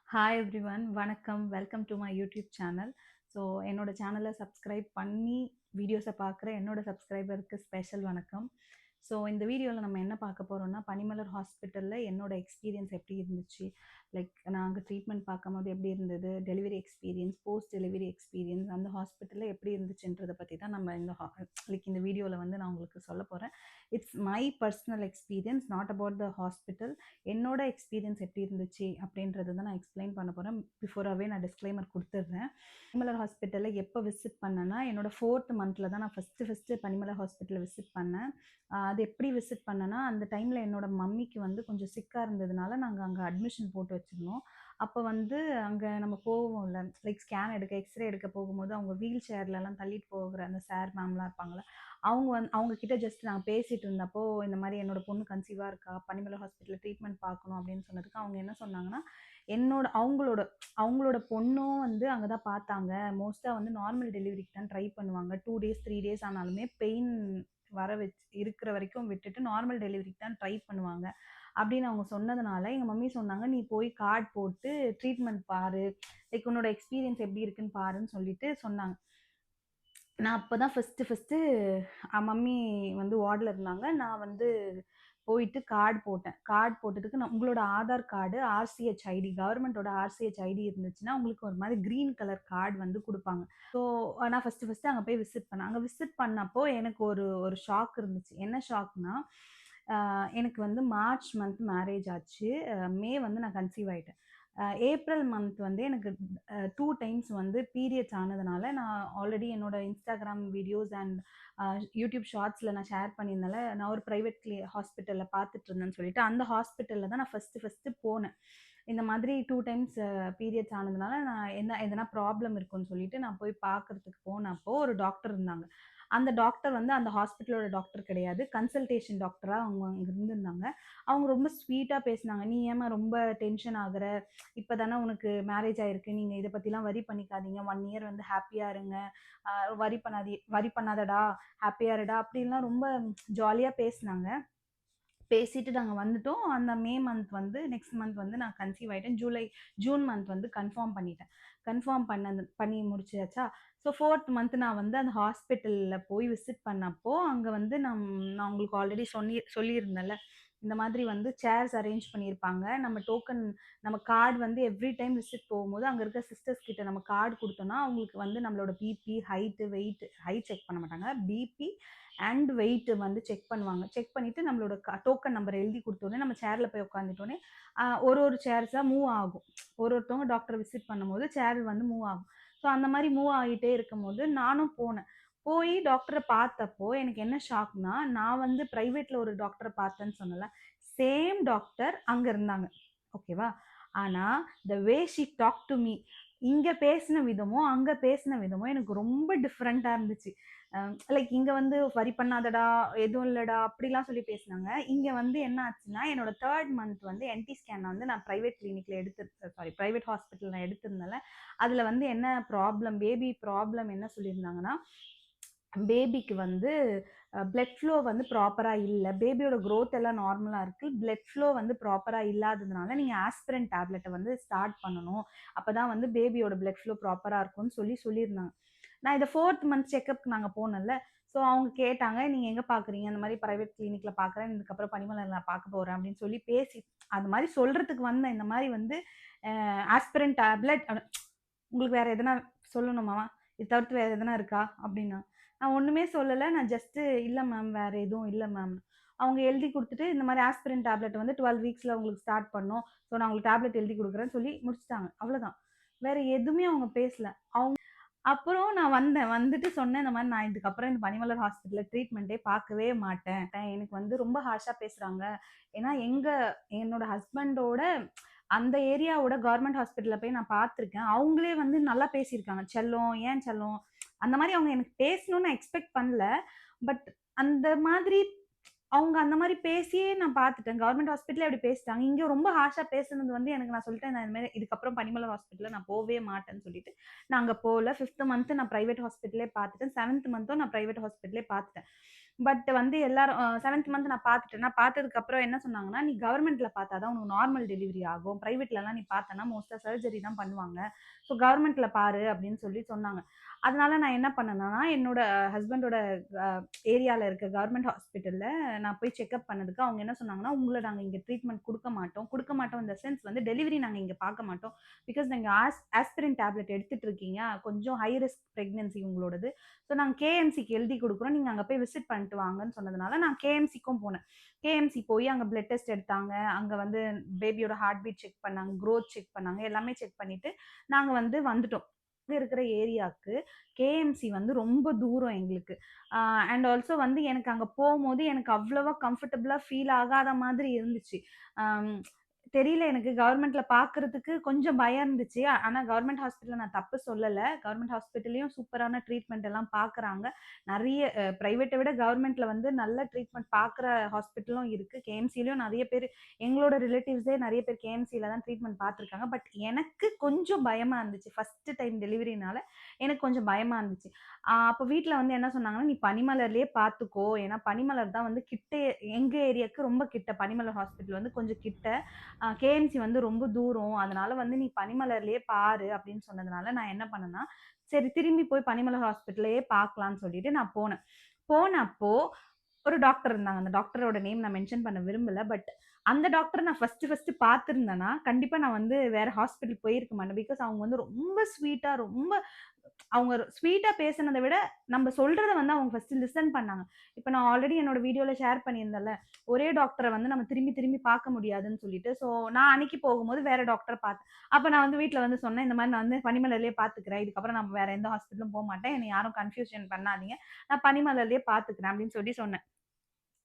Hi everyone, வணக்கம். Welcome to my YouTube channel. So என்னோட சேனலை சப்ஸ்கிரைப் பண்ணி வீடியோஸை பார்க்குற என்னோட சப்ஸ்கிரைபருக்கு ஸ்பெஷல் வணக்கம். ஸோ இந்த வீடியோவில் நம்ம என்ன பார்க்க போகிறோம்னா, பனிமலர் ஹாஸ்பிட்டலில் என்னோட எக்ஸ்பீரியன்ஸ் எப்படி இருந்துச்சு, லைக் நாங்கள் ட்ரீட்மெண்ட் பார்க்கும்போது எப்படி இருந்தது, delivery experience, post delivery experience, அந்த ஹாஸ்பிட்டலில் எப்படி இருந்துச்சுன்றதை பற்றி தான் நம்ம இந்த வீடியோவில் வந்து நான் உங்களுக்கு சொல்ல போகிறேன். It's my personal experience, not about the hospital. என்னோட எக்ஸ்பீரியன்ஸ் எப்படி இருந்துச்சு அப்படின்றது தான் நான் எக்ஸ்பிளைன் பண்ண போகிறேன். பிஃபோராகவே நான் டிஸ்க்ளைமர் கொடுத்துட்றேன். பனிமலர் ஹாஸ்பிட்டலில் எப்போ விசிட் பண்ணேன்னா, என்னோட 4th மந்தில் தான் நான் ஃபஸ்ட்டு பனிமலர் ஹாஸ்பிட்டலில் விசிட் பண்ணேன். அது எப்படி விசிட் பண்ணேன்னா, அந்த டைமில் என்னோட மம்மிக்கு வந்து கொஞ்சம் சிக்காக இருந்ததுனால நாங்கள் அங்கே அட்மிஷன் போட்டு வச்சுருந்தோம். அப்போ வந்து அங்கே நம்ம போவோம்ல, லைக் ஸ்கேன் எடுக்க, எக்ஸ்ரே எடுக்க போகும்போது அவங்க வீல் சேர்லலாம் தள்ளிட்டு போகிற அந்த சார் மேம்லாம் இருப்பாங்கள்ல, அவங்க கிட்ட ஜஸ்ட் நான் பேசிட்டு இருந்தப்போ, இந்த மாதிரி என்னோட பொண்ணு கன்சீவாக இருக்கா, பனிமலர் ஹாஸ்பிட்டலில் ட்ரீட்மெண்ட் பார்க்கணும் அப்படின்னு சொன்னதுக்கு அவங்க என்ன சொன்னாங்கன்னா, அவங்களோட அவங்களோட பொண்ணும் வந்து அங்கே தான் பார்த்தாங்க. மோஸ்ட்டாக வந்து நார்மல் டெலிவரிக்கு தான் ட்ரை பண்ணுவாங்க. 2 டேஸ் 3 டேஸ் ஆனாலுமே பெயின் இருக்கிற வரைக்கும் விட்டுட்டு நார்மல் டெலிவரிக்கு தான் ட்ரை பண்ணுவாங்க அப்படின்னு அவங்க சொன்னதுனால, எங்கள் மம்மி சொன்னாங்க, நீ போய் கார்டு போட்டு ட்ரீட்மெண்ட் பாரு, லைக் உன்னோட எக்ஸ்பீரியன்ஸ் எப்படி இருக்குன்னு பாருன்னு சொல்லிட்டு சொன்னாங்க. நான் அப்போ தான் ஃபஸ்ட்டு மம்மி வந்து வார்டில் இருந்தாங்க. நான் வந்து போயிட்டு கார்டு போட்டேன். கார்டு போட்டதுக்கு உங்களோட ஆதார் கார்டு, ஆர்சிஹெச் ஐடி, கவர்மெண்ட்டோட ஆர்சிஹெச் ஐடி இருந்துச்சுன்னா, உங்களுக்கு ஒரு மாதிரி கிரீன் கலர் கார்டு வந்து குடுப்பாங்க. ஸோ நான் ஃபஸ்ட்டு அங்கே போய் விசிட் பண்ணேன். அங்கே விசிட் பண்ணப்போ எனக்கு ஒரு ஒரு ஷாக் இருந்துச்சு. என்ன ஷாக்னா, எனக்கு வந்து மார்ச் மந்த் மேரேஜ் ஆச்சு. மே வந்து நான் கன்சீவ் ஆயிட்டேன். ஏப்ரல் மந்த் வந்து எனக்கு 2 டைம்ஸ் வந்து பீரியட்ஸ் ஆனதுனால, நான் ஆல்ரெடி என்னோட இன்ஸ்டாகிராம் வீடியோஸ் அண்ட் யூடியூப் ஷார்ட்ஸில் நான் ஷேர் பண்ணியிருந்தனால, நான் ஒரு பிரைவேட் ஹாஸ்பிட்டலில் பார்த்துட்டு இருந்தேன்னு சொல்லிட்டு, அந்த ஹாஸ்பிட்டலில் தான் நான் ஃபஸ்ட்டு போனேன். இந்த மாதிரி 2 டைம்ஸ் பீரியட்ஸ் ஆனதுனால, நான் எதனா ப்ராப்ளம் இருக்குன்னு சொல்லிட்டு நான் போய் பார்க்கறதுக்கு போனப்போ, ஒரு டாக்டர் இருந்தாங்க. அந்த டாக்டர் வந்து அந்த ஹாஸ்பிட்டலோட டாக்டர் கிடையாது. கன்சல்டேஷன் டாக்டரா அவங்க அங்க இருந்திருந்தாங்க. அவங்க ரொம்ப ஸ்வீட்டா பேசினாங்க. "நீ ஏம்மா ரொம்ப டென்ஷன் ஆகுற? இப்ப தானே உனக்கு மேரேஜ் ஆயிருக்கு. நீங்க இத பத்திலாம் வொரி பண்ணிக்காதீங்க. 1 இயர் வந்து ஹேப்பியா இருங்க. வொரி பண்ணாதடா, ஹேப்பியா இருடா" அப்படின்லாம் ரொம்ப ஜாலியா பேசினாங்க. பேசிட்டு நாங்க வந்துட்டோம். அந்த மே மந்த் வந்து நெக்ஸ்ட் மந்த் வந்து நான் கன்சீவ் ஆயிட்டேன். ஜூன் மந்த் வந்து கன்ஃபார்ம் பண்ணிட்டேன். பண்ணி முடிச்சாச்சா, ஸோ 4த் மந்த் நான் வந்து அந்த ஹாஸ்பிட்டல்ல போய் விசிட் பண்ணப்போ, அங்க வந்து நான் உங்களுக்கு ஆல்ரெடி சொல்லியிருந்தேன்ல, இந்த மாதிரி வந்து சேர்ஸ் அரேஞ்ச் பண்ணியிருப்பாங்க. நம்ம கார்டு வந்து எவ்ரி டைம் விசிட் போகும்போது, அங்க இருக்க சிஸ்டர்ஸ் கிட்ட நம்ம கார்டு குடுத்தோம்னா, அவங்களுக்கு வந்து நம்மளோட பிபி, ஹைட் செக் பண்ண மாட்டாங்க. பிபி அண்ட் வெயிட் வந்து செக் பண்ணுவாங்க. செக் பண்ணிட்டு நம்மளோட டோக்கன் நம்பர் எழுதி குடுத்தோனே, நம்ம சேர்ல போய் உட்காந்துட்டோனே, ஒரு சேர்ஸா மூவ் ஆகும். ஒருத்தவங்க டாக்டர விசிட் பண்ணும்போது சேர் வந்து மூவ் ஆகும். ஸோ அந்த மாரி மூவ் ஆகிட்டே இருக்கும்போது நானும் போனேன். போய் டாக்டர பார்த்தப்போ எனக்கு என்ன ஷாக்னா, நான் வந்து பிரைவேட்ல ஒரு டாக்டர பார்த்தேன்னு சொன்னேன்ல, சேம் டாக்டர் அங்க இருந்தாங்க. ஓகேவா? ஆனா, the way she talk to me, இங்க பேசின விதமும், அங்க பேசின விதமும் எனக்கு ரொம்ப டிஃபரெண்ட்டா இருந்துச்சு. லைக் இங்க வந்து "வொரி பண்ணாதடா, எதுவும் இல்லடா" அப்படிலாம் சொல்லி பேசினாங்க. இங்க வந்து என்ன ஆச்சுன்னா, என்னோட 3 மந்த் வந்து என்டி ஸ்கேன் வந்து நான் பிரைவேட் ஹாஸ்பிட்டல்ல நான் எடுத்திருந்தேன்ல, அதுல வந்து என்ன பேபி ப்ராப்ளம் என்ன சொல்லியிருந்தாங்கன்னா, பேபிக்கு வந்து பிளட் ஃப்ளோ வந்து ப்ராப்பரா இல்ல. பேபியோட குரோத் எல்லாம் நார்மலா இருக்கு. பிளட் ஃப்ளோ வந்து ப்ராப்பரா இல்லாததுனால, நீங்க ஆஸ்பிரின் டேப்லெட்ட வந்து ஸ்டார்ட் பண்ணணும். அப்பதான் வந்து பேபியோட பிளட் ஃப்ளோ ப்ராப்பரா இருக்கும்னு சொல்லியிருந்தாங்க. நான் இத 4த் மந்த் செக்கப்க்கு நாங்க போனோம்ல. ஸோ அவங்க கேட்டாங்க, "நீங்க எங்க பார்க்குறீங்க?" இந்த மாரி பிரைவேட் கிளினிக்ல பார்க்குறேன். இதுக்கப்புறம் பனிமலர்ல நான் பார்க்க போறேன் அப்படின்னு சொல்லி அது மாரி சொல்றதுக்கு வந்தேன். இந்த மாரி வந்து ஆஸ்பிரின் டேப்லெட் உங்களுக்கு வேற எதனா சொல்லணுமா? இது தவிர்த்து வேற எதனா இருக்கா? அப்படின்னா. நான் ஒண்ணுமே சொல்லல. நான் ஜஸ்ட் "இல்ல மேம், வேற எதுவும் இல்ல மேம்." அவங்க எழுதி குடுத்துட்டு, இந்த மாரி ஆஸ்பிரின் டேப்லெட் வந்து 12 வீக்ஸ்ல உங்களுக்கு ஸ்டார்ட் பண்ணணும். ஸோ நான் உங்களுக்கு டேப்லெட் எழுதி குடுக்குறேன்னு சொல்லி முடிச்சுட்டாங்க. அவ்வளோதான். வேற எதுவுமே அவங்க பேசல. அப்புறம் நான் வந்தேன். வந்துட்டு சொன்னேன், இந்த மாரி நான் இதுக்கப்புறம் இந்த பனிமலர் ஹாஸ்பிட்டல்ல ட்ரீட்மெண்ட்டே பார்க்கவே மாட்டேன். எனக்கு வந்து ரொம்ப ஹார்ஷா பேசுறாங்க. ஏன்னா, என்னோட ஹஸ்பண்டோட அந்த ஏரியாவோட கவர்மெண்ட் ஹாஸ்பிட்டல்ல போய் நான் பார்த்துருக்கேன். அவங்களே வந்து நல்லா பேசியிருக்காங்க. செல்லம், ஏன் செல்லம்? அந்த மாரி அவங்க எனக்கு பேசணும்னு நான் எக்ஸ்பெக்ட் பண்ணல. பட் அந்த மாதிரி அவங்க அந்த மாரி பேசியே நான் பார்த்துட்டேன். கவர்மெண்ட் ஹாஸ்பிட்டல்லே அப்படி பேசிட்டாங்க. இங்க ரொம்ப ஹார்ஷா பேசுனது வந்து எனக்கு நான் சொல்லிட்டேன், நான் இந்த மாரி இதுக்கப்புறம் பனிமலர் ஹாஸ்பிட்டல்ல நான் போவே மாட்டேன்னு சொல்லிட்டு, நான் அங்க போல. 5த் மந்த் நான் பிரைவேட் ஹாஸ்பிட்டலே பார்த்துட்டேன். 7த் மந்த்தும் நான் பிரைவேட் ஹாஸ்பிட்டலே பார்த்துட்டேன். பட் வந்து எல்லாரும் 7த் மந்த் நான் பார்த்துட்டேன். நான் பார்த்ததுக்கப்புறம் என்ன சொன்னாங்கன்னா, "நீ கவர்மெண்ட்ல பார்த்தா தான் உனக்கு நார்மல் டெலிவரி ஆகும். பிரைவேட்லலாம் நீ பார்த்தன்னா மோஸ்ட்டா சர்ஜரி தான் பண்ணுவாங்க. ஸோ கவர்மெண்ட்ல பாரு" அப்படின்னு சொல்லி சொன்னாங்க. அதனால நான் என்ன பண்ணேன்னா, என்னோட ஹஸ்பண்டோட அ ஏரியால இருக்க கவர்மெண்ட் ஹாஸ்பிட்டல்ல நான் போய் செக்கப் பண்ணதுக்கு அவங்க என்ன சொன்னாங்கன்னா, "உங்கள நாங்க இங்க ட்ரீட்மெண்ட் குடுக்க மாட்டோம். குடுக்க மாட்டோம் இன் த சென்ஸ் வந்து டெலிவரி நாங்க இங்க பார்க்க மாட்டோம். பிகாஸ் நீங்க ஆஸ்பிரின் டேப்லெட் எடுத்துட்டு இருக்கீங்க. கொஞ்சம் ஹை ரிஸ்க் பிரெக்னன்சி உங்களோடது. ஸோ நாங்க கேஎம்சிக்கு எழுதி குடுக்குறோம். நீங்க அங்க போய் விசிட் பண்ணிட்டு வாங்கன்னு சொன்னதுனால, நான் கேஎம்சிக்கும் போனேன். கேஎம்சி போய் அங்க பிளட் டெஸ்ட் எடுத்தாங்க. அங்க வந்து பேபியோட ஹார்ட் பீட் செக் பண்ணாங்க. குரோத் செக் பண்ணாங்க. எல்லாமே செக் பண்ணிட்டு, நாங்க வந்து வந்துட்டோம். அங்க இருக்கிற ஏரியாக்கு கேஎம்சி வந்து ரொம்ப தூரம் எங்களுக்கு. அ அண்ட் ஆல்சோ வந்து எனக்கு அங்க போம்போது எனக்கு அவ்வளவா கம்ஃபர்டபுளா ஃபீல் ஆகாத மாதிரி இருந்துச்சு. அம் தெரியல எனக்கு கவர்மெண்ட்ல பார்க்கறதுக்கு கொஞ்சம் பயம் இருந்துச்சு. ஆனா கவர்மெண்ட் ஹாஸ்பிட்டல்ல நான் தப்பு சொல்லல. கவர்மெண்ட் ஹாஸ்பிட்டல்லயும் சூப்பரான ட்ரீட்மெண்ட் எல்லாம் பார்க்குறாங்க. நெறைய பிரைவேட்ட விட கவர்மெண்ட்ல வந்து நல்ல ட்ரீட்மெண்ட் பார்க்குற ஹாஸ்பிட்டலும் இருக்கு. கேஎம்சிலயும் நெறைய பேரு எங்களோட ரிலேட்டிவ்ஸே நெறைய பேர் கேஎம்சில தான் ட்ரீட்மெண்ட் பார்த்துருக்காங்க. பட் எனக்கு கொஞ்சம் பயமா இருந்துச்சு. ஃபர்ஸ்ட் டைம் டெலிவரினால எனக்கு கொஞ்சம் பயமா இருந்துச்சு. அப்ப வீட்ல வந்து என்ன சொன்னாங்கன்னா, "நீ பனிமலர்லயே பார்த்துக்கோ. ஏன்னா பனிமலர் தான் வந்து எங்க ஏரியாக்கு ரொம்ப கிட்ட. பனிமலர் ஹாஸ்பிட்டல் வந்து கொஞ்சம் கிட்ட. கேஎம்சி வந்து ரொம்ப தூரம். அதனால வந்து நீ பனிமலர்லயே பாரு" அப்படின்னு சொன்னதுனால, நான் என்ன பண்ணேன்னா, சரி திரும்பி போய் பனிமலர் ஹாஸ்பிட்டல்லயே பார்க்கலான்னு சொல்லிட்டு நான் போனேன். போனப்போ ஒரு டாக்டர் இருந்தாங்க. அந்த டாக்டரோட நேம் நான் மென்ஷன் பண்ண விரும்பல. பட் அந்த டாக்டர நான் ஃபர்ஸ்ட் பார்த்திருந்தேன்னா, கண்டிப்பா நான் வந்து வேற ஹாஸ்பிட்டல் போயிருக்க மாட்டேன். பிகாஸ் அவங்க வந்து ரொம்ப ஸ்வீட்டா, ரொம்ப அவங்க ஸ்வீட்டா பேசுனத விட, நம்ப சொல்றத வந்து அவங்க ஃபர்ஸ்ட் லிசன் பண்ணாங்க. இப்ப நான் ஆல்ரெடி என்னோட வீடியோல ஷேர் பண்ணியிருந்தேன்ல, ஒரே டாக்டர வந்து நம்ம திரும்பி திரும்பி பார்க்க முடியாதுன்னு சொல்லிட்டு. ஸோ நான் அன்னைக்கு போகும்போது வேற டாக்டர பார்த்தேன். அப்ப நான் வந்து வீட்ல வந்து சொன்னேன், இந்த மாரி நான் வந்து பனிமலர்லயே பார்த்துக்கிறேன். இதுக்கப்புறம் நான் வேற எந்த ஹாஸ்பிட்டலும் போமாட்டேன். என்னை யாரும் கன்ஃப்யூஷன் பண்ணாதீங்க. நான் பனிமலர்லயே பார்த்துக்கிறேன் அப்படின்னு சொல்லி சொன்னேன்.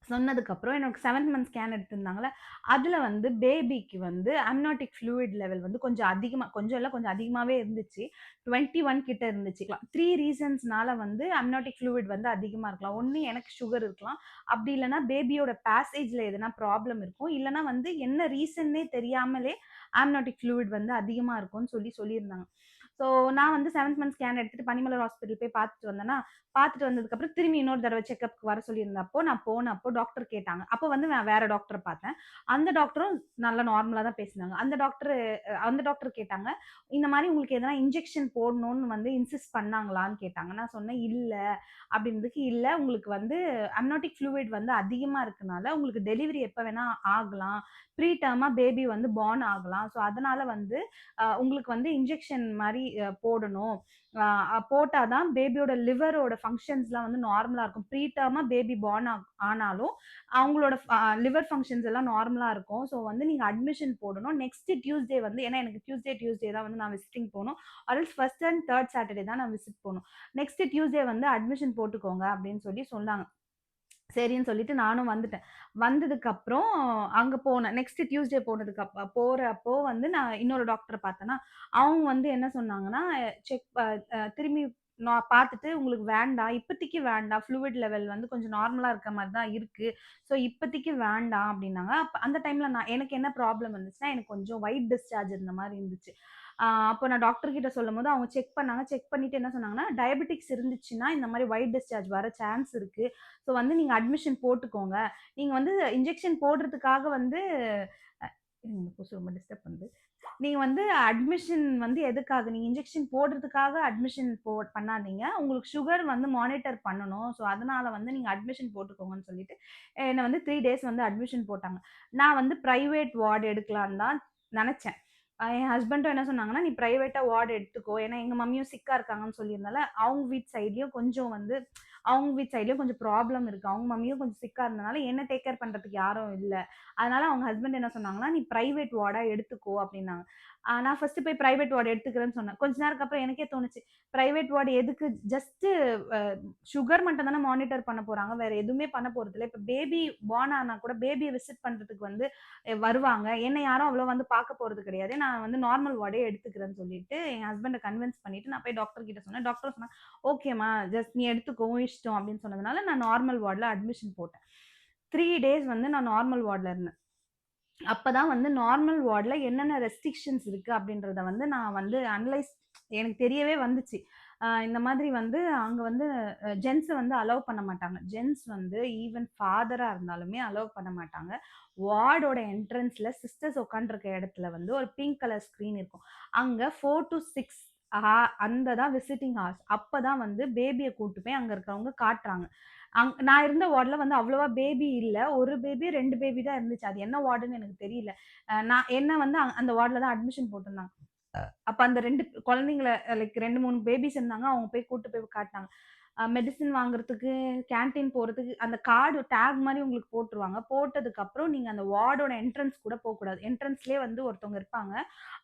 சொன்னதுக்கப்புறம் எனக்கு 7த் மந்த் ஸ்கேன் எடுத்திருந்தாங்கல்ல, அதுல வந்து பேபிக்கு வந்து அம்னியோடிக் ஃப்ளூயிட் லெவல் வந்து கொஞ்சம் அதிகமா கொஞ்சம் இல்ல கொஞ்சம் அதிகமாவே இருந்துச்சு. 21 கிட்ட இருந்துச்சுக்கலாம். 3 ரீசன்ஸ்னால வந்து அம்னியோடிக் ஃப்ளூயிட் வந்து அதிகமா இருக்கலாம். ஒண்ணு எனக்கு சுகர் இருக்கலாம். அப்படி இல்லன்னா பேபியோட பேசேஜ்ல எதனா ப்ராப்ளம் இருக்கும். இல்லன்னா வந்து என்ன ரீசன்னே தெரியாமலே அம்னியோடிக் ஃப்ளூயிட் வந்து அதிகமா இருக்கும்னு சொல்லியிருந்தாங்க. ஸோ நான் வந்து 7த் மந்த் ஸ்கேன் எடுத்துட்டு பனிமலர் ஹாஸ்பிட்டல் போய் பார்த்துட்டு வந்தேனா, பார்த்துட்டு வந்ததுக்கப்புறம் திரும்பி இன்னொரு தடவ செக்கப்க்கு வர சொல்லியிருந்தப்போ, நான் போனப்போ டாக்டர் கேட்டாங்க. அப்போ வந்து நான் வேற டாக்டர பார்த்தேன். அந்த டாக்டரும் நல்லா நார்மலா தான் பேசினாங்க. அந்த டாக்டர் கேட்டாங்க, "இந்த மாரி உங்களுக்கு எதனா இன்ஜெக்ஷன் போடணும்னு வந்து இன்சிஸ்ட் பண்ணாங்களான்னு?" கேட்டாங்க. நான் சொன்னேன், "இல்ல." அப்படின்னதுக்கு, "இல்ல உங்களுக்கு வந்து அம்னியோடிக் ஃப்ளூயிட் வந்து அதிகமா இருக்கனால, உங்களுக்கு டெலிவரி எப்ப வேணா ஆகலாம். ப்ரீ டெர்மா பேபி வந்து பார்ன் ஆகலாம். ஸோ அதனால வந்து உங்களுக்கு வந்து இன்ஜெக்ஷன் மாரி போடணும். போட்டா தான் பேபியோட லிவரோட ஃபங்ஷன்ஸ்லாம் வந்து நார்மலா இருக்கும். ப்ரீ டெர்மா பேபி பார்ன் ஆனாலும் அவங்களோட லிவர் ஃபங்ஷன்ஸ் எல்லாம் நார்மலா இருக்கும். ஸோ வந்து நீங்க அட்மிஷன் போடணும். நெக்ஸ்ட் டியூஸ்டே வந்து ஏன்னா எனக்கு டியூஸ்டே தான் வந்து நான் விசிட்டிங் போணும். Or else first and 3 Saturday தான் நான் விசிட் போணும். நெக்ஸ்ட் டியூஸ்டே வந்து அட்மிஷன் போட்டுக்கோங்க அப்படின்னு சொல்லி சொன்னாங்க. சரின்னு சொல்லிட்டு நானும் வந்துட்டேன். வந்ததுக்கப்புறம் அங்க போனேன். நெக்ஸ்ட் டியூஸ்டே போறப்போ வந்து நான் இன்னொரு டாக்டர பார்த்தேனா, அவங்க வந்து என்ன சொன்னாங்கன்னா, செக் ப அ திரும்பி நான் பார்த்துட்டு உங்களுக்கு வேண்டாம். இப்போதைக்கு வேண்டாம். ஃப்ளூயிட் லெவல் வந்து கொஞ்சம் நார்மலா இருக்க மாரி தான் இருக்கு. ஸோ இப்போதைக்கு வேண்டாம் அப்டின்னாங்க. அந்த டைம்ல எனக்கு என்ன ப்ராப்ளம் இருந்துச்சுன்னா, எனக்கு கொஞ்சம் ஒயிட் டிஸ்சார்ஜ் இருந்த மாரி இருந்துச்சு. அப்போ நான் டாக்டர் கிட்ட சொல்லும்போது அவங்க செக் பண்ணாங்க. செக் பண்ணிட்டு என்ன சொன்னாங்கன்னா, டயபெட்டிக்ஸ் இருந்துச்சுன்னா, இந்த மாரி ஒயிட் டிஸ்சார்ஜ் வர சான்ஸ் இருக்கு. ஸோ வந்து நீங்க அட்மிஷன் போட்டுக்கோங்க. நீங்க வந்து இன்ஜெக்ஷன் போடுறதுக்காக வந்து இருங்க இந்த கொசு ரொம்ப டிஸ்டர்ப் பண்ணுது. நீங்க வந்து அட்மிஷன் வந்து எதுக்காக? நீங்க இன்ஜெக்ஷன் போடுறதுக்காக அட்மிஷன் பண்ணாதீங்க. உங்களுக்கு சுகர் வந்து மானிட்டர் பண்ணணும். ஸோ அதனால வந்து நீங்க அட்மிஷன் போட்டுக்கோங்கன்னு சொல்லிட்டு, என்ன வந்து 3 டேஸ் வந்து அட்மிஷன் போட்டாங்க. நான் வந்து பிரைவேட் வார்ட் எடுக்கலான்னு தான் நெனச்சேன். என் ஹஸ்பண்டும் என்ன சொன்னாங்கன்னா, "நீ பிரைவேட்டா வார்ட் எடுத்துக்கோ." ஏன்னா எங்க மம்மியும் சிக்கா இருக்காங்கன்னு சொல்லியிருந்தனால, அவங்க வீட் சைட்லயும் கொஞ்சம் ப்ராப்ளம் இருக்கு. அவங்க மம்மியும் கொஞ்சம் சிக்கா இருந்தனால, என்ன டேக் கேர் பண்றதுக்கு யாரும் இல்ல. அதனால அவங்க ஹஸ்பண்ட் என்ன சொன்னாங்கன்னா, "நீ பிரைவேட் வார்டா எடுத்துக்கோ" அப்டின்னாங்க. நான் ஃபர்ஸ்ட்டு போய் பிரைவேட் வார்ட் எடுத்துக்கிறேன்னு சொன்னேன். கொஞ்ச நேரத்துக்கு அப்புறம் எனக்கே தோணுச்சு, பிரைவேட் வார்ட் எதுக்கு? ஜஸ்ட்டு அ சுகர் மட்டும் தானே மானிட்டர் பண்ண போறாங்க. வேற எதுவுமே பண்ண போறதில்ல. இப்ப பேபி பார்ன் ஆனா கூட பேபிய விசிட் பண்றதுக்கு வந்து வருவாங்க. என்ன யாரும் அவ்வளவா வந்து பார்க்க போறது கிடையாது. நான் வந்து நார்மல் வார்டே எடுத்துக்கிறேன்னு சொல்லிட்டு, என் ஹஸ்பண்ட கன்வின்ஸ் பண்ணிட்டு நான் போய் டாக்டர் கிட்ட சொன்னேன். டாக்டர் சொன்னாங்க, "ஓகேம்மா, ஜஸ்ட் நீ எடுத்துக்கோ உன் இஷ்டம்" அப்படின்னு சொன்னதுனால, நான் நார்மல் வார்ட்ல அட்மிஷன் போட்டேன். 3 டேஸ் வந்து நான் நார்மல் வார்ட்ல இருந்தேன். அப்பதான் வந்து நார்மல் வார்டுல என்னென்ன ரெஸ்ட்ரிக்ஷன்ஸ் இருக்கு அப்படின்றத வந்து நான் வந்து அனலைஸ் எனக்கு தெரியவே வந்துச்சு. இந்த மாதிரி வந்து அங்க வந்து ஜென்ஸ வந்து அலோவ் பண்ண மாட்டாங்க. ஜென்ஸ் வந்து ஈவன் ஃபாதரா இருந்தாலுமே அலோவ் பண்ண மாட்டாங்க. வார்டோட என்ட்ரன்ஸ்ல சிஸ்டர்ஸ் உட்காந்துருக்க இடத்துல வந்து ஒரு பிங்க் கலர் ஸ்க்ரீன் இருக்கும். அங்க 4 டூ 6 அந்த தான் விசிட்டிங் ஹார்ஸ். அப்பதான் வந்து பேபிய கூட்டு போய் அங்க இருக்கிறவங்க காட்டுறாங்க. நான் இருந்த வார்டுல வந்து அவ்வளவா பேபி இல்ல. 1 பேபி, 2 பேபி தான் இருந்துச்சு. அது என்ன வார்டுன்னு எனக்கு தெரியல. நான் என்ன வந்து அந்த வார்டுல தான் அட்மிஷன் போட்டிருந்தாங்க. அப்ப அந்த 2 குழந்தைங்கள லைக் 2, 3 பேபிஸ் இருந்தாங்க. அவங்க போய் கூட்டு போய் காட்டுனாங்க. மெடிசின் வாங்குறதுக்கு, கேன்டீன் போறதுக்கு அந்த கார்டு டேக் மாரி உங்களுக்கு போட்டுருவாங்க. போட்டதுக்கப்புறம் நீங்க அந்த வார்டோட என்ட்ரன்ஸ் கூட போக்கூடாது. என்ட்ரன்ஸ்லயே வந்து ஒருத்தவங்க இருப்பாங்க.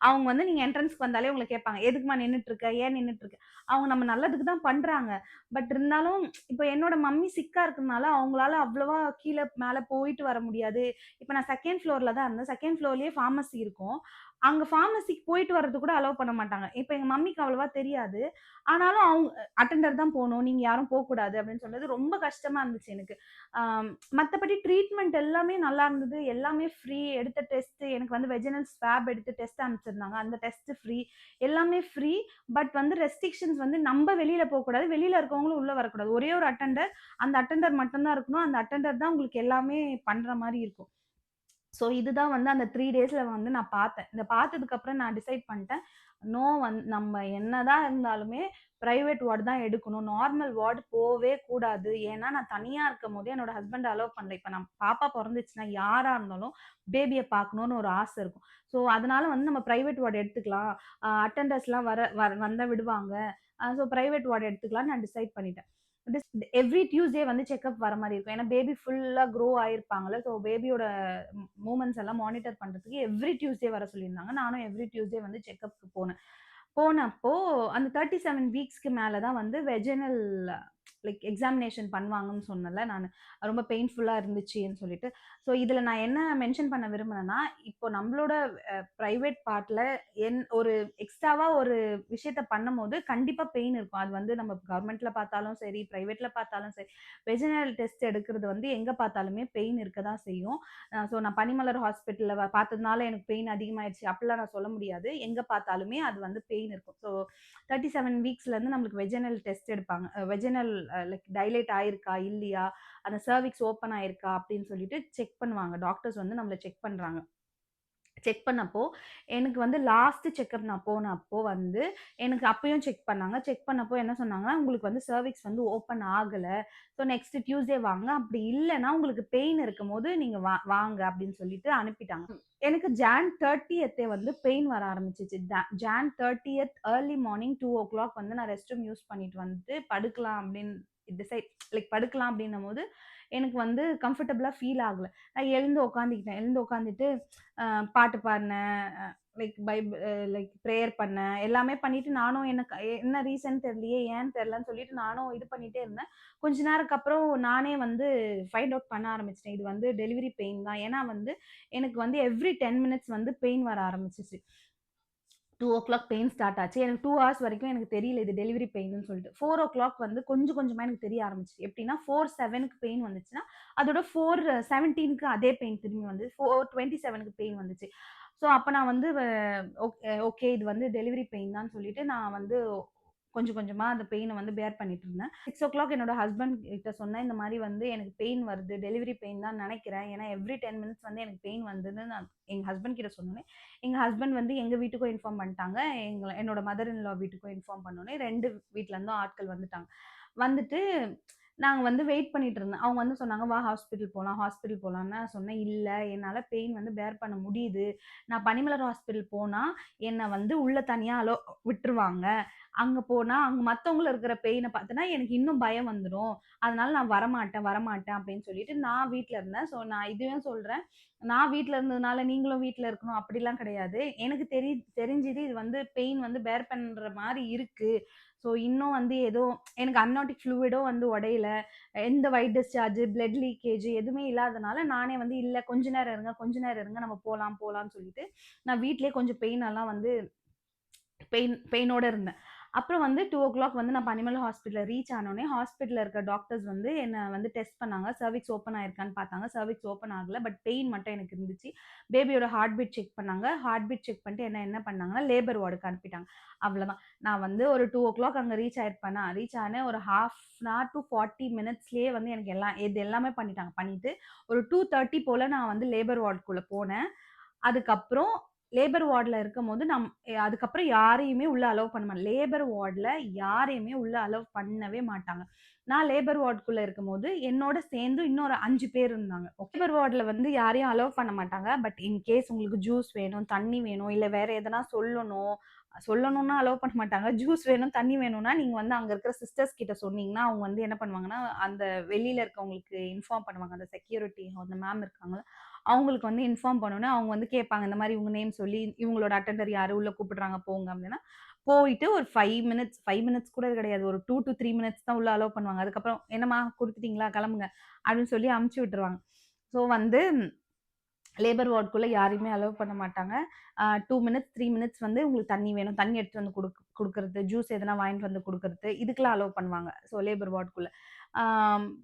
அவங்க வந்து நீங்க என்ட்ரன்ஸ்க்கு வந்தாலே உங்கள கேட்பாங்க. "எதுக்கும்மா நின்னுட்டு இருக்க? ஏன் நின்னுட்டு இருக்க?" அவங்க நம்ம நல்லதுக்கு தான் பண்றாங்க. பட் இருந்தாலும் இப்ப என்னோட மம்மி சிக்கா இருக்கறனால அவங்களால அவ்வளவா கீழ மேல போயிட்டு வர முடியாது. இப்ப நான் 2ண்ட் ஃப்ளோர்ல தான் இருந்தேன். 2ண்ட் ஃப்ளோர்லயே பார்மசி இருக்கும். அங்க பார்மசிக்கு போயிட்டு வர்றதுக்கு கூட அலோவ் பண்ண மாட்டாங்க. இப்ப எங்க மம்மிக்கு அவ்வளவா தெரியாது. ஆனாலும் அவங்க அட்டெண்டர் தான் போணும். நீங்க யாரும் போக்கூடாது அப்படின்னு சொன்னது ரொம்ப கஷ்டமா இருந்துச்சு எனக்கு. ஆம், மத்தபடி ட்ரீட்மெண்ட் எல்லாமே நல்லா இருந்தது. எல்லாமே ஃப்ரீ. எடுத்த டெஸ்ட் எனக்கு வந்து வெஜினல் ஸ்வாப் எடுத்து டெஸ்ட் அனுப்பிச்சிருந்தாங்க. அந்த டெஸ்ட் ஃப்ரீ. எல்லாமே ஃப்ரீ. பட் வந்து ரெஸ்ட்ரிக்ஷன்ஸ் வந்து நம்ப வெளியில போக்கூடாது. வெளியில இருக்கவங்களும் உள்ள வரக்கூடாது. ஒரே ஒரு அட்டெண்டர். அந்த அட்டெண்டர் மட்டும் தான் இருக்கணும். அந்த அட்டெண்டர் தான் உங்களுக்கு எல்லாமே பண்ற மாரி இருக்கும். ஸோ இதுதான் வந்து அந்த 3 டேஸ்ல வந்து நான் பார்த்தேன். இத பார்த்ததுக்கு அப்புறம் நான் டிசைட் பண்ணிட்டேன். நம்ம என்னதான் இருந்தாலுமே பிரைவேட் வார்ட் தான் எடுக்கணும். நார்மல் வார்ட் போவே கூடாது. ஏன்னா, நான் தனியா இருக்கும்போது என்னோட ஹஸ்பண்ட் அலோவ் பண்ணல. இப்ப நான் பாப்பா பொறந்துச்சுன்னா, யாரா இருந்தாலும் பேபிய பார்க்கணும்னு ஒரு ஆசை இருக்கும். ஸோ, அதனால வந்து நம்ம பிரைவேட் வார்ட் எடுத்துக்கலாம். அட்டெண்டர்ஸ்லாம் வந்தா விடுவாங்க. ஸோ பிரைவேட் வார்ட் எடுத்துக்கலாம்னு நான் டிசைட் பண்ணிட்டேன். எவ்ரி டியூஸ்டே வந்து செக்கப் வர மாரி இருக்கும். ஏன்னா பேபி ஃபுல்லா க்ரோ ஆயிருப்பாங்கல்ல. ஸோ பேபியோட மூவ்மெண்ட்ஸ் எல்லாம் மானிட்டர் பண்றதுக்கு எவ்ரி டியூஸ்டே வர சொல்லியிருந்தாங்க. நானும் எவ்ரி டியூஸ்டே வந்து செக்கப்க்கு போனேன். போனப்போ அந்த 37 வீக்ஸ்க்கு மேல தான் வந்து வெஜினல் லைக் எக்ஸாமினேஷன் பண்ணுவாங்கன்னு சொன்னேன்ல நானு. ரொம்ப பெயின்ஃபுல்லா இருந்துச்சுன்னு சொல்லிட்டு. ஸோ இதுல நான் என்ன மென்ஷன் பண்ண விரும்புறேன்னா, இப்போ நம்மளோட பிரைவேட் பார்ட்ல ஒரு எக்ஸ்ட்ராவா ஒரு விஷயத்த பண்ணும்போது கண்டிப்பா பெயின் இருக்கும். அது வந்து நம்ம கவர்மெண்ட்ல பார்த்தாலும் சரி, பிரைவேட்ல பார்த்தாலும் சரி, வெஜினல் டெஸ்ட் எடுக்கிறது வந்து எங்க பார்த்தாலுமே பெயின் இருக்க தான் செய்யும். ஸோ நான் பனிமலர் ஹாஸ்பிட்டல்ல பார்த்ததுனால எனக்கு பெயின் அதிகமாயிருச்சு அப்படிலாம் நான் சொல்ல முடியாது. எங்க பார்த்தாலுமே அது வந்து பெயின் இருக்கும். ஸோ 37 வீக்ஸ்லேருந்து நம்மளுக்கு வெஜினல் டெஸ்ட் எடுப்பாங்க. வெஜினல் லைக் டைலேட் ஆயிருக்கா? இல்லையா? அந்த சர்விக்ஸ் ஓப்பன் ஆயிருக்கா? அப்படின்னு சொல்லிட்டு செக் பண்ணுவாங்க. டாக்டர்ஸ் வந்து நம்மள செக் பண்றாங்க. செக் பண்ணப்போ, எனக்கு வந்து லாஸ்ட் செக்கப் நான் போனப்போ வந்து, எனக்கு அப்பயும் செக் பண்ணாங்க. செக் பண்ணப்போ என்ன சொன்னாங்கன்னா, "உங்களுக்கு வந்து சர்விக்ஸ் வந்து ஓப்பன் ஆகல. ஸோ நெக்ஸ்ட் டியூஸ்டே வாங்க. அப்படி இல்லன்னா, உங்களுக்கு பெயின் இருக்கும்போது நீங்க வாங்க" அப்படின்னு சொல்லிட்டு அனுப்பிட்டாங்க. எனக்கு ஜான் 30த்தே வந்து பெயின் வர ஆரம்பிச்சுச்சு. ஜான் 30த் ஏர்லி மார்னிங் 2:00 வந்து நான் ரெஸ்ட் ரூம் யூஸ் பண்ணிட்டு வந்துட்டு படுக்கலாம் அப்படின்னு டிசைட் லைக் படுக்கலாம் அப்படின்னும்போது, எனக்கு வந்து கம்ஃபர்டபுளா ஃபீல் ஆகல. நான் எழுந்து உட்காந்துக்கிட்டேன். எழுந்து உட்காந்துட்டு பாட்டு பாடுனேன். லைக் பிரேயர் பண்ணேன். எல்லாமே பண்ணிட்டு நானும் எனக்கு என்ன ரீசன் தெரியலையே, ஏன்னு தெரியலன்னு சொல்லிட்டு நானும் இது பண்ணிட்டே இருந்தேன். கொஞ்ச நேரத்துக்கு அப்புறம் நானே வந்து ஃபைண்ட் அவுட் பண்ண ஆரம்பிச்சுட்டேன். இது வந்து டெலிவரி பெயின் தான். ஏன்னா வந்து எனக்கு வந்து எவ்ரி 10 மினிட்ஸ் வந்து பெயின் வர ஆரம்பிச்சுச்சு. 2:00 பெயின் ஸ்டார்ட் ஆச்சு. எனக்கு 2 ஹார்ஸ் வரைக்கும் எனக்கு தெரியல இது டெலிவரி பெயின்னு சொல்லிட்டு. 4:00 வந்து கொஞ்சம் கொஞ்சமா எனக்கு தெரிய ஆரம்பிச்சுச்சு. எப்படின்னா 4:07க்கு பெயின் வந்துச்சுன்னா, அதோட 4:17க்கு அதே பெயின் திரும்பி வந்து 4:27க்கு பெயின் வந்துச்சு. ஸோ அப்ப நான் வந்து ஓகே இது வந்து டெலிவரி பெயின் தான்னு சொல்லிட்டு நான் வந்து கொஞ்சம் கொஞ்சமா அந்த பெயின வந்து பேர் பண்ணிட்டு இருந்தேன். 6:00 என்னோட ஹஸ்பண்ட் கிட்ட சொன்னேன். இந்த மாரி வந்து எனக்கு பெயின் வருது. டெலிவரி பெயின் தான் நெனைக்கிறேன். ஏன்னா எவ்ரி 10 மினிட்ஸ் வந்து எனக்கு பெயின் வந்ததுன்னு நான் எங்க ஹஸ்பண்ட் கிட்ட சொன்னோனே, எங்க ஹஸ்பண்ட் வந்து எங்க வீட்டுக்கும் இன்ஃபார்ம் பண்ணிட்டாங்க. என்னோட மதர் இன் லா வீட்டுக்கும் இன்ஃபார்ம் பண்ணோனே 2 வீட்ல இருந்தும் ஆட்கள் வந்துட்டாங்க. வந்துட்டு நாங்க வந்து வெயிட் பண்ணிட்டு இருந்தேன். அவங்க வந்து சொன்னாங்க, "வா ஹாஸ்பிட்டல் போலாம், ஹாஸ்பிட்டல் போலாம்ன்னு." நான் சொன்னேன், "இல்ல என்னால பெயின் வந்து பேர் பண்ண முடியுது. நான் பனிமலர் ஹாஸ்பிட்டல் போனா என்ன வந்து உள்ள தனியா விட்டுருவாங்க. அங்க போனா அங்க மத்தவங்கள இருக்கிற பெயின பார்த்தேன்னா எனக்கு இன்னும் பயம் வந்துரும். அதனால நான் வரமாட்டேன், வரமாட்டேன்." அப்படின்னு சொல்லிட்டு நான் வீட்ல இருந்தேன். ஸோ நான் இதுவும் சொல்றேன். நான் வீட்ல இருந்ததுனால நீங்களும் வீட்ல இருக்கணும் அப்படிலாம் கிடையாது. எனக்கு தெரிஞ்சது இது வந்து பெயின் வந்து பேர் பண்ற மாரி இருக்கு. ஸோ இன்னும் வந்து ஏதோ எனக்கு அம்னியோட்டிக் ஃப்ளூயிடும் வந்து உடையல. எந்த ஒயிட் டிஸ்சார்ஜ், பிளட் லீக்கேஜ் எதுவுமே இல்லாதனால நானே வந்து இல்ல கொஞ்ச நேரம் இருங்க, கொஞ்ச நேரம் இருங்க நம்ம போலாம்ன்னு சொல்லிட்டு, நான் வீட்லயே கொஞ்சம் பெயினெல்லாம் வந்து பெயினோட இருந்தேன். அப்புறம் வந்து 2:00 வந்து நான் பனிமலை ஹாஸ்பிட்டல் ரீச் ஆனோனே, ஹாஸ்பிட்டல்ல இருக்க டாக்டர்ஸ் வந்து என்ன வந்து டெஸ்ட் பண்ணாங்க. சர்விக்ஸ் ஓப்பன் ஆயிருக்கான்னு பார்த்தாங்க. சர்விக்ஸ் ஓப்பன் ஆகல. பட் பெயின் மட்டும் எனக்கு இருந்துச்சு. பேபியோட ஹார்ட் பீட் செக் பண்ணாங்க. ஹார்ட் பீட் செக் பண்ணிட்டு என்ன பண்ணாங்கன்னா, லேபர் வார்டுக்கு அனுப்பிட்டாங்க. அவ்வளதான். நான் வந்து ஒரு 2:00 அங்க ரீச் ஆயிருப்பேனா, ரீச் ஆனேன் ஒரு 1/2 அன் ஹவர் டூ 40 மினிட்ஸ்லயே வந்து எனக்கு இது எல்லாமே பண்ணிட்டாங்க. பண்ணிட்டு ஒரு 2:30 போல நான் வந்து லேபர் வார்டுக்குள்ள போனேன். அதுக்கப்புறம் லேபர் வார்டுல இருக்கும்போது அதுக்கப்புறம் யாரையுமே உள்ள அலோவ் பண்ண மாட்டாங்க. லேபர் வார்டுல யாரையுமே உள்ள அலோவ் பண்ணவே மாட்டாங்க. நான் லேபர் வார்டுக்குள்ள இருக்கும்போது, என்னோட சேர்ந்து இன்னொரு 5 பேர் இருந்தாங்க. லேபர் வார்டுல வந்து யாரையும் அலோவ் பண்ண மாட்டாங்க. பட் இன் கேஸ் உங்களுக்கு ஜூஸ் வேணும், தண்ணி வேணும், இல்ல வேற எதனா சொல்லணும்னா அலோவ் பண்ண மாட்டாங்க. ஜூஸ் வேணும், தண்ணி வேணும்னா, நீங்க வந்து அங்க இருக்கிற சிஸ்டர்ஸ் கிட்ட சொன்னீங்கன்னா, அவங்க வந்து என்ன பண்ணுவாங்கன்னா, அந்த வெளியில இருக்கவங்களுக்கு இன்ஃபார்ம் பண்ணுவாங்க. அந்த செக்யூரிட்டி அந்த மேம் இருக்காங்கல்ல, அவங்களுக்கு வந்து இன்ஃபார்ம் பண்ணோனே, அவங்க வந்து கேட்பாங்க. இந்த மாரி உங்க நேம் சொல்லி, இவங்களோட அட்டெண்டர் யாரு உள்ள கூப்பிடுறாங்க போங்க அப்டின்னா, போயிட்டு ஒரு 5 மினிட்ஸ் கூட கிடையாது. ஒரு 2 டூ 3 மினிட்ஸ் தான் உள்ள அலோவ் பண்ணுவாங்க. அதுக்கப்புறம் என்னம்மா குடுத்துட்டீங்களா? கிளம்புங்க அப்டின்னு சொல்லி அனுப்பிச்சு விட்டுருவாங்க. ஸோ வந்து லேபர் வார்டுக்குள்ள யாரையுமே அலோவ் பண்ண மாட்டாங்க. 2 மினிட்ஸ், 3 மினிட்ஸ் வந்து உங்களுக்கு தண்ணி வேணும். தண்ணி எடுத்துட்டு வந்து குடுக்குறது, ஜூஸ் எதனா வாங்கிட்டு வந்து குடுக்குறது, இதுக்கெல்லாம் அலோவ் பண்ணுவாங்க. So labour வார்டுக்குள்ள.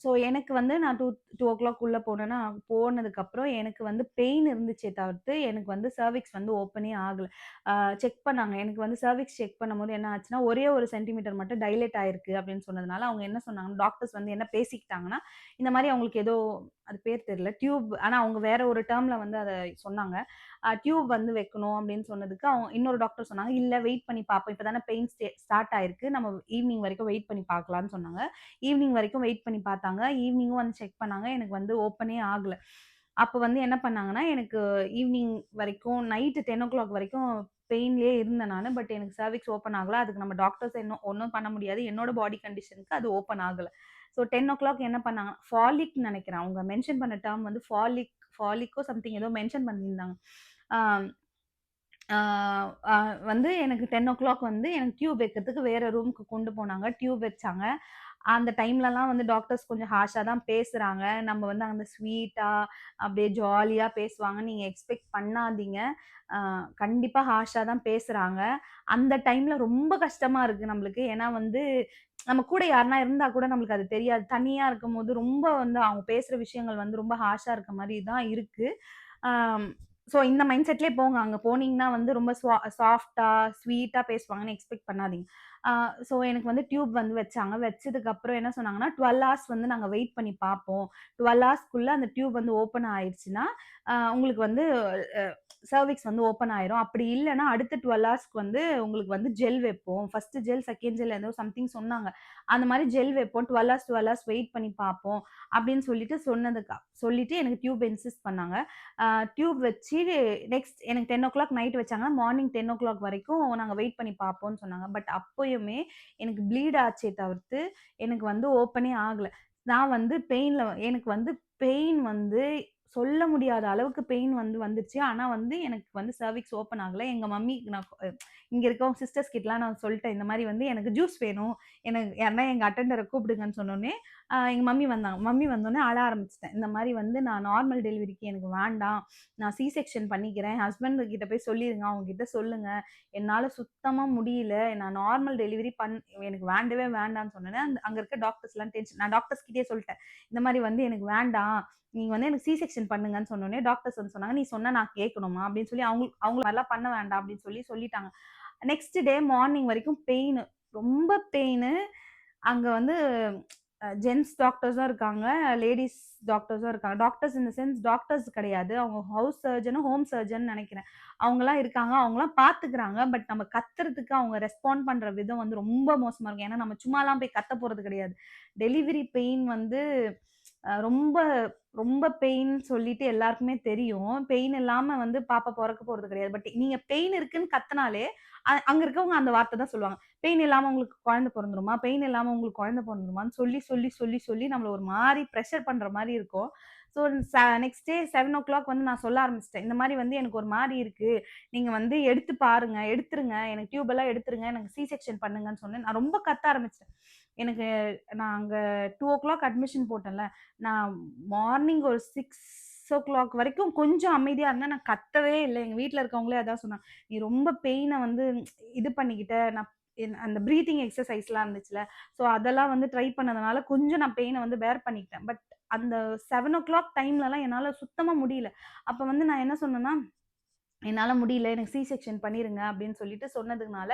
ஸோ எனக்கு வந்து நான் 2:00 உள்ள போனேன்னா, போனதுக்கப்புறம் எனக்கு வந்து பெயின் இருந்துச்சே தவிர்த்து, எனக்கு வந்து சர்விக்ஸ் வந்து ஓப்பனே ஆகல. அ செக் பண்ணாங்க. எனக்கு வந்து சர்விக்ஸ் செக் பண்ணும்போது என்ன ஆச்சுன்னா, ஒரே 1 சென்டிமீட்டர் மட்டும் டைலேட் ஆயிருக்கு அப்படின்னு சொன்னதுனால, அவங்க என்ன சொன்னாங்கன்னா, டாக்டர்ஸ் வந்து என்ன பேசிக்கிட்டாங்கன்னா, இந்த மாரி அவங்களுக்கு ஏதோ அது பேர் தெரியல. டியூப் ஆனா அவங்க வேற ஒரு டெர்ம்ல வந்து அத சொன்னாங்க. டியூப் வந்து வைக்கணும் அப்படின்னு சொன்னதுக்கு, இன்னொரு டாக்டர் சொன்னாங்க, "இல்ல வெயிட் பண்ணி பார்ப்போம். இப்ப தானே பெயின் ஸ்டார்ட் ஆயிருக்கு. நம்ம ஈவினிங் வரைக்கும் வெயிட் பண்ணி பார்க்கலாம்னு" சொன்னாங்க. ஈவினிங் வரைக்கும் வெயிட் பண்ணி பார்த்தாங்க. ஈவினிங்கும் வந்து செக் பண்ணாங்க. எனக்கு வந்து ஓப்பனே ஆகல. அப்ப வந்து என்ன பண்ணாங்கன்னா, எனக்கு ஈவினிங் வரைக்கும் நைட் 10:00 வரைக்கும் பெயின்லயே இருந்தேன் நானு. பட் எனக்கு சர்விக்ஸ் ஓப்பன் ஆகல. அதுக்கு நம்ம டாக்டர்ஸ் ஒண்ணும் பண்ண முடியாது. என்னோட பாடி கண்டிஷனுக்கு அது ஓப்பன் ஆகல. ஸோ 10:00 என்ன பண்ணாங்க, ஃபாலிக்ன்னு நெனைக்கிறேன். அவங்க மென்ஷன் பண்ண டெர்ம் வந்து ஃபாலிக்கோ சம்திங் ஏதோ மென்ஷன் பண்ணியிருந்தாங்க. ஆ ஆ அ வந்து எனக்கு 10:00 வந்து எனக்கு டியூப் வைக்கிறதுக்கு வேற ரூமுக்கு கொண்டு போனாங்க. டியூப் வச்சாங்க. அந்த டைம்லலாம் வந்து டாக்டர்ஸ் கொஞ்சம் ஹார்ஷா தான் பேசுறாங்க. நம்ம வந்து அந்த ஸ்வீட்டா, அப்படியே ஜாலியா பேசுவாங்க. நீங்க எக்ஸ்பெக்ட் பண்ணாதீங்க. அ கண்டிப்பா ஹார்ஷா தான் பேசுறாங்க. அந்த டைம்ல ரொம்ப கஷ்டமா இருக்கு நம்மளுக்கு. ஏன்னா வந்து நம்ம கூட யாருனா இருந்தா கூட நம்மளுக்கு அது தெரியாது. தனியா இருக்கும்போது ரொம்ப வந்து அவங்க பேசுற விஷயங்கள் வந்து ரொம்ப ஹார்ஷா இருக்க மாரி தான் இருக்கு. ஆம். ஸோ இந்த மைண்ட் செட்லயே போங்க. அங்க போனீங்கன்னா வந்து ரொம்ப சாஃப்ட்டா, ஸ்வீட்டா பேசுவாங்கன்னு எக்ஸ்பெக்ட் பண்ணாதீங்க. ஆ ஸோ எனக்கு வந்து டியூப் வந்து வச்சாங்க. வச்சதுக்கப்புறம் என்ன சொன்னாங்கன்னா, 12 ஹார்ஸ் வந்து நாங்க வெயிட் பண்ணி பார்ப்போம். 12 ஹார்ஸ்க்குள்ள அந்த டியூப் வந்து ஓப்பன் ஆயிருச்சுன்னா, உங்களுக்கு வந்து அ சர்விக்ஸ் வந்து ஓப்பன் ஆயிரும். அப்படி இல்லன்னா, அடுத்த 12 ஹார்ஸ்க்கு வந்து உங்களுக்கு வந்து ஜெல் வைப்போம். ஃபர்ஸ்ட் ஜெல், செகண்ட் ஜெல் ஏதோ சம்திங் சொன்னாங்க. அந்த மாரி ஜெல் வைப்போம். 12 ஹார்ஸ் வெயிட் பண்ணி பார்ப்போம். அப்படின்னு சொல்லிட்டு எனக்கு டியூப் இன்சிஸ்ட் பண்ணாங்க. அ டியூப் வச்சு நெக்ஸ்ட் எனக்கு 10:00 நைட் வச்சாங்கன்னா, மார்னிங் 10:00 வரைக்கும் நாங்க வெயிட் பண்ணி பார்ப்போம்ன்னு சொன்னாங்க. பட் அப்பயுமே எனக்கு ப்ளீட் ஆச்சே தவிர்த்து, எனக்கு வந்து ஓப்பனே ஆகல. நான் வந்து எனக்கு வந்து பெயின் வந்து சொல்ல முடியாத அளவுக்கு பெயின் வந்து வந்துருச்சு. ஆனா வந்து எனக்கு வந்து சர்விக்ஸ் ஓப்பன் ஆகல. எங்க மம்மி நான் இங்க இருக்கவங்க சிஸ்டர்ஸ் கிட்டலாம் நான் சொல்ட்டேன். இந்த மாரி வந்து எனக்கு ஜூஸ் வேணும். எனக்கு யாருனா எங்க அட்டெண்டர கூப்பிடுங்கன்னு சொன்னோனே, எங்க மம்மி வந்தாங்க. மம்மி வந்தோனே அழ ஆரம்பிச்சுட்டேன். இந்த மாரி வந்து நான் நார்மல் டெலிவரிக்கு எனக்கு வேண்டாம். நான் சி செக்ஷன் பண்ணிக்கிறேன். ஹஸ்பண்ட் கிட்ட போய் சொல்லிருங்க. அவங்க கிட்ட சொல்லுங்க. என்னால சுத்தமா முடியல. நான் நார்மல் டெலிவரி எனக்கு வேண்டவே வேண்டான்னு சொன்னோனே, அங்க இருக்க டாக்டர்ஸ்லாம் நான் டாக்டர்ஸ் கிட்டயே சொல்ட்டேன். இந்த மாரி வந்து எனக்கு வேண்டாம். நீங்க வந்து எனக்கு சி செக்ஷன் பண்ணுங்கன்னு சொன்னோனே, டாக்டர்ஸ் வந்து சொன்னாங்க, "நீ சொன்னா நான் கேட்கணுமா?" அப்படின்னு சொல்லி அவங்கள மாரிலாம் பண்ண வேண்டாம் அப்படின்னு சொல்லிட்டாங்க. நெக்ஸ்ட் டே மார்னிங் வரைக்கும் பெயினு. ரொம்ப பெயினு. அங்க வந்து ஜென்ட்ஸ் டாக்டர்ஸும் இருக்காங்க. லேடீஸ் டாக்டர்ஸும் இருக்காங்க. Doctors in the sense doctors கிடையாது. அவங்க ஹவுஸ் சர்ஜனும், ஹோம் சர்ஜன் நெனைக்கிறேன். அவங்கலாம் இருக்காங்க. அவங்கலாம் பார்த்துக்கிறாங்க. பட் நம்ம கத்துறதுக்கு அவங்க ரெஸ்பாண்ட் பண்ற விதம் வந்து ரொம்ப மோசமா இருக்கும். ஏன்னா நம்ம சும்மாலாம் போய் கத்த போறது கிடையாது. டெலிவரி பெயின் வந்து ரொம்ப ரொம்ப பெயின் சொல்லிட்டு எல்லாருக்குமே தெரியும். பெயின் இல்லாம வந்து பாப்பா பொறக்க போறது கிடையாது. பட் நீங்க பெயின் இருக்குன்னு கத்துனாலே, அங்க இருக்கவங்க அந்த வார்த்த தான் சொல்லுவாங்க. பெயின் இல்லாம உங்களுக்கு குழந்தை பொறந்துருமா? பெயின் இல்லாம உங்களுக்கு குழந்தை பொறந்துருமான்னு சொல்லி நம்மள ஒரு மாரி பிரஷர் பண்ற மாரி இருக்கும். ஸோ நெக்ஸ்ட் டே 7:00 வந்து நான் சொல்ல ஆரம்பிச்சுட்டேன். இந்த மாரி வந்து எனக்கு ஒரு மாரி இருக்கு. நீங்க வந்து எடுத்து பாருங்க. எடுத்துருங்க. எனக்கு டியூப் எல்லாம் எடுத்துருங்க. எனக்கு சி செக்ஷன் பண்ணுங்கன்னு சொன்னேன். நான் ரொம்ப கத்த ஆரம்பிச்சுட்டேன். எனக்கு நான் அங்க 2:00 அட்மிஷன் போட்டேன்ல. நான் மார்னிங் ஒரு 6:00 வரைக்கும் கொஞ்சம் அமைதியா இருந்தேன். நான் கத்தவே இல்ல. எங்க வீட்ல இருக்கவங்களே அதான் சொன்னாங்க. "நீ ரொம்ப பெயின வந்து இது பண்ணிக்கிட்ட. அந்த பிரீத்திங் எக்ஸர்சைஸ்லாம் இருந்துச்சுல்ல. ஸோ அதெல்லாம் வந்து ட்ரை பண்ணதுனால கொஞ்சம் நான் பெயின வந்து பேர் பண்ணிக்கிட்டேன். பட் அந்த 7:00 டைம்லலாம் என்னால சுத்தமா முடியல. அப்ப வந்து நான் என்ன சொன்னேன்னா, என்னால முடியல. எனக்கு சி செக்ஷன் பண்ணிருங்க அப்படின்னு சொல்லிட்டு சொன்னதுனால,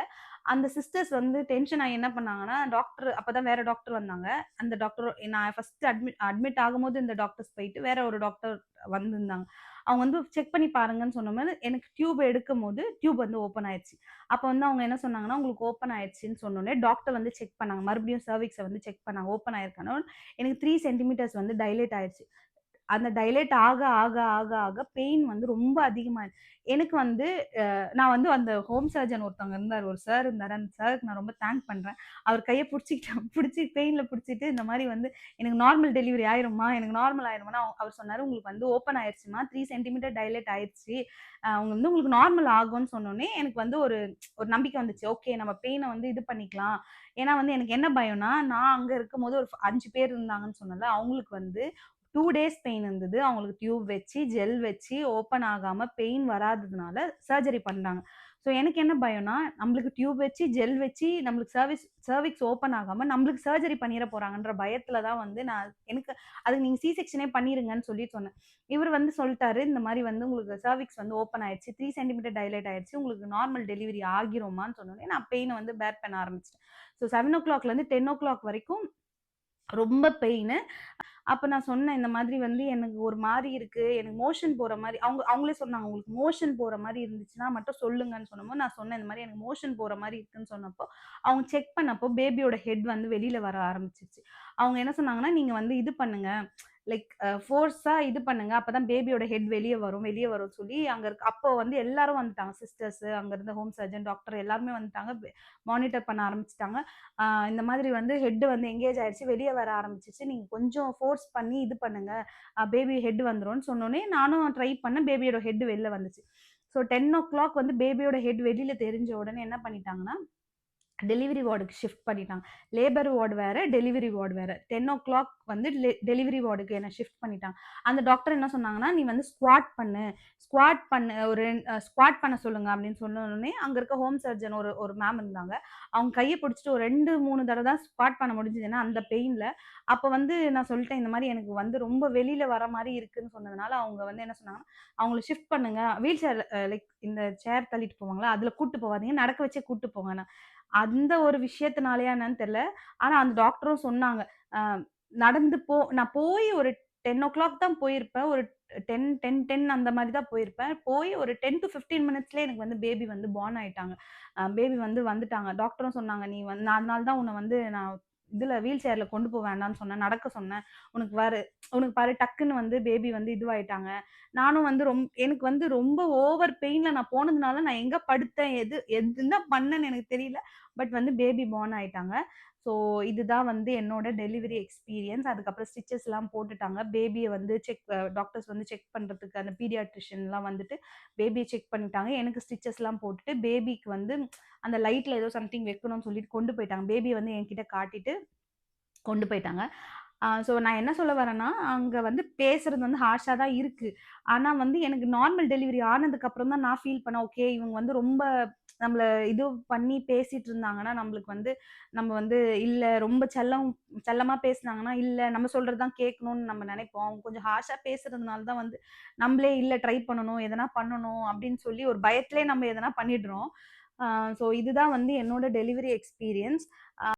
அந்த சிஸ்டர்ஸ் வந்து டென்ஷன் ஆயி என்ன பண்ணாங்கன்னா, டாக்டர் அப்பதான் வேற டாக்டர் வந்தாங்க. அந்த டாக்டர் நான் ஃபர்ஸ்ட் அட்மிட் ஆகும்போது இந்த டாக்டர்ஸ் போயிட்டு வேற ஒரு டாக்டர் வந்திருந்தாங்க. அவங்க வந்து செக் பண்ணி பாருங்கன்னு சொன்னமாரி, எனக்கு டியூப் எடுக்கும்போது டியூப் வந்து ஓப்பன் ஆயிருச்சு. அப்ப வந்து அவங்க என்ன சொன்னாங்கன்னா, உங்களுக்கு ஓப்பன் ஆயிருச்சுன்னு சொன்னோனே, டாக்டர் வந்து செக் பண்ணாங்க. மறுபடியும் சர்விக்ஸ வந்து செக் பண்ணாங்க. ஓப்பன் ஆயிருக்கான்னு. எனக்கு 3 சென்டிமீட்டர்ஸ் வந்து டைலேட் ஆயிருச்சு. அந்த டைலேட் ஆக, ஆக, ஆக, ஆக பெயின் வந்து ரொம்ப அதிகமாயிடுச்சு. எனக்கு வந்து நான் வந்து அந்த ஹோம் சர்ஜன் ஒருத்தவங்க இருந்தாரு. ஒரு சார் இருந்தாரு. அந்த சாருக்கு நான் ரொம்ப தேங்க் பண்றேன். அவர் கைய புடிச்சுக்கிட்டேன். புடிச்சு பெயின்ல புடிச்சிட்டு இந்த மாரி வந்து எனக்கு நார்மல் டெலிவரி ஆயிரும்மா, எனக்கு நார்மல் ஆயிருமான்னா, அவர் சொன்னாரு, "உங்களுக்கு வந்து ஓப்பன் ஆயிருச்சும்மா. 3 சென்டிமீட்டர் டைலேட் ஆயிருச்சு. அவங்க வந்து உங்களுக்கு நார்மல் ஆகும்ன்னு" சொன்னோனே, எனக்கு வந்து ஒரு ஒரு நம்பிக்கை வந்துச்சு. ஓகே நம்ம பெயின வந்து இது பண்ணிக்கலாம். ஏன்னா வந்து எனக்கு என்ன பயம்னா, நான் அங்க இருக்கும்போது ஒரு 5 பேர் இருந்தாங்கன்னு சொன்னேன்ல, அவங்களுக்கு வந்து 2 டேஸ் பெயின் இருந்தது. அவங்களுக்கு டியூப் வச்சு, ஜெல் வச்சு, ஓப்பன் ஆகாம பெயின் வராததுனால சர்ஜரி பண்ணாங்க. ஸோ எனக்கு என்ன பயம்னா, நம்மளுக்கு டியூப் வச்சு, ஜெல் வச்சு, நம்மளுக்கு சர்விக்ஸ் ஓப்பன் ஆகாம நம்மளுக்கு சர்ஜரி பண்ணிற போறாங்கன்ற பயத்துல தான் வந்து எனக்கு அதுக்கு நீங்க சி செக்ஷனே பண்ணிருங்கன்னு சொல்லி சொன்னேன். இவரு வந்து சொல்ட்டாரு, இந்த மாரி வந்து உங்களுக்கு சர்விக்ஸ் வந்து ஓப்பன் ஆயிடுச்சு. 3 சென்டிமீட்டர் டைலேட் ஆயிடுச்சு. உங்களுக்கு நார்மல் டெலிவரி ஆகிரும்மான்னு சொன்னோனே, நான் பெயின வந்து பேர் பண்ண ஆரம்பிச்சுட்டேன். ஸோ 7:00லேருந்து 10:00 வரைக்கும் ரொம்ப பெயினு. அப்ப நான் சொன்னேன், இந்த மாதிரி வந்து எனக்கு ஒரு மாரி இருக்கு. எனக்கு மோஷன் போற மாரி அவங்களே சொன்னாங்க, "உங்களுக்கு மோஷன் போற மாரி இருந்துச்சுன்னா மட்டும் சொல்லுங்கன்னு" சொன்னப்போ, நான் சொன்னேன், இந்த மாரி எனக்கு மோஷன் போற மாரி இருக்குன்னு சொன்னப்போ, அவங்க செக் பண்ணப்போ பேபியோட ஹெட் வந்து வெளில வர ஆரம்பிச்சுருச்சு. அவங்க என்ன சொன்னாங்கன்னா, "நீங்க வந்து இது பண்ணுங்க, லைக் ஃபோர்ஸா இது பண்ணுங்க. அப்பதான் பேபியோட ஹெட் வெளிய வரும், வெளிய வரும்னு" சொல்லி அங்க அப்போ வந்து எல்லாரும் வந்துட்டாங்க. சிஸ்டர்ஸ், அங்க இருந்த ஹோம் சர்ஜன், டாக்டர் எல்லாருமே வந்துட்டாங்க. மானிட்டர் பண்ண ஆரம்பிச்சுட்டாங்க. இந்த மாதிரி வந்து ஹெட் வந்து எங்கேஜ் ஆயிடுச்சு. வெளிய வர ஆரம்பிச்சுருச்சு. நீங்க கொஞ்சம் ஃபோர்ஸ் பண்ணி இது பண்ணுங்க. பேபி ஹெட் வந்துரும்ன்னு சொன்னோனே, நானும் ட்ரை பண்ணேன். பேபியோட ஹெட் வெளில வந்துச்சு. ஸோ 10:00 வந்து பேபியோட ஹெட் வெளில தெரிஞ்ச உடனே என்ன பண்ணிட்டாங்கன்னா, டெலிவரி வார்டுக்கு ஷிஃப்ட் பண்ணிட்டாங்க. லேபர் வார்டு வேற, டெலிவரி வார்டு வேற. 10:00 வந்து டெலிவரி வார்டுக்கு என்ன ஷிஃப்ட் பண்ணிட்டாங்க. அந்த டாக்டர் என்ன சொன்னாங்கன்னா, "நீ வந்து ஸ்குவாட் பண்ணு. ஸ்குவாட் பண்ணு. ஒரு ஸ்குவாட் பண்ண சொல்லுங்க" அப்படின்னு சொன்னோனே, அங்க இருக்க ஹோம் சர்ஜன் ஒரு ஒரு மேம் இருந்தாங்க. அவங்க கைய பிடிச்சுட்டு ஒரு 2, 3 தடவ தான் ஸ்குவாட் பண்ண முடிஞ்சது. ஏன்னா அந்த பெயின்ல. அப்ப வந்து நான் சொல்லிட்டேன், இந்த மாரி எனக்கு வந்து ரொம்ப வெளில வர மாரி இருக்குன்னு சொன்னதுனால, அவங்க வந்து என்ன சொன்னாங்கன்னா, "அவங்கள ஷிஃப்ட் பண்ணுங்க. வீல் சேர் லைக் இந்த சேர் தள்ளிட்டு போவாங்கல்ல, அதுல கூட்டு போவாதீங்க. நடக்க வச்சே கூட்டு போங்கன்னு." அந்த ஒரு விஷயத்தினாலயா என்னன்னு தெரியல. ஆனா அந்த டாக்டரும் சொன்னாங்க. அ நடந்து நான் போய் ஒரு 10:00 தான் போயிருப்பேன். ஒரு 10 அந்த மாரி தான் போயிருப்பேன். போய் ஒரு 10 to 15 மினிட்ஸ்லயே எனக்கு வந்து பேபி வந்து பார்ன் ஆயிட்டாங்க. பேபி வந்து வந்துட்டாங்க. டாக்டரும் சொன்னாங்க, "நீ வந்து நான் அதனால தான் உன்ன வந்து நான் இதுல வீல் சேர்ல கொண்டு போ வேண்டான்னு சொன்னேன். நடக்க சொன்னேன். உனக்கு பாரு உனக்கு பாரு டக்குன்னு வந்து பேபி வந்து இதுவாயிட்டாங்க." நானும் வந்து எனக்கு வந்து ரொம்ப ஓவர் பெயின்ல நான் போனதுனால, நான் எங்க படுத்தேன், என்ன பண்ணேன்னு எனக்கு தெரியல. பட் வந்து பேபி பார்ன் ஆயிட்டாங்க. ஸோ இதுதான் வந்து என்னோட டெலிவரி எக்ஸ்பீரியன்ஸ். அதுக்கப்புறம் ஸ்டிச்சஸ்லாம் போட்டுட்டாங்க. பேபிய வந்து டாக்டர்ஸ் வந்து செக் பண்றதுக்கு அந்த பீடியாட்ரிஷியன்லாம் வந்துட்டு பேபிய செக் பண்ணிட்டாங்க. எனக்கு ஸ்டிச்சஸ்லாம் போட்டுட்டு, பேபிக்கு வந்து அந்த லைட்ல ஏதோ சம்திங் வைக்கணும்னு சொல்லிட்டு கொண்டு போயிட்டாங்க. பேபிய வந்து என்கிட்ட காட்டிட்டு கொண்டு போயிட்டாங்க. ஸோ நான் என்ன சொல்ல வரேன்னா, அங்க வந்து பேசுறது வந்து ஹார்ஷா தான் இருக்கு. ஆனா வந்து எனக்கு நார்மல் டெலிவரி ஆனதுக்கு அப்புறம் தான் நான் ஃபீல் பண்ணேன். ஓகே இவங்க வந்து ரொம்ப நம்மள இது பண்ணி பேசிட்டு இருந்தாங்கன்னா, நம்மளுக்கு வந்து நம்ம வந்து இல்ல ரொம்ப செல்லமா பேசுனாங்கன்னா, இல்ல நம்ம சொல்றது தான் கேட்கணும்னு நம்ம நெனைப்போம். அவங்க கொஞ்சம் ஹார்ஷா பேசுறதுனால தான் வந்து நம்மளே இல்ல ட்ரை பண்ணணும், எதனா பண்ணணும் அப்படின்னு சொல்லி ஒரு பயத்திலேயே நம்ம எதனா பண்ணிடுறோம். ஸோ இதுதான் வந்து என்னோட டெலிவரி எக்ஸ்பீரியன்ஸ்.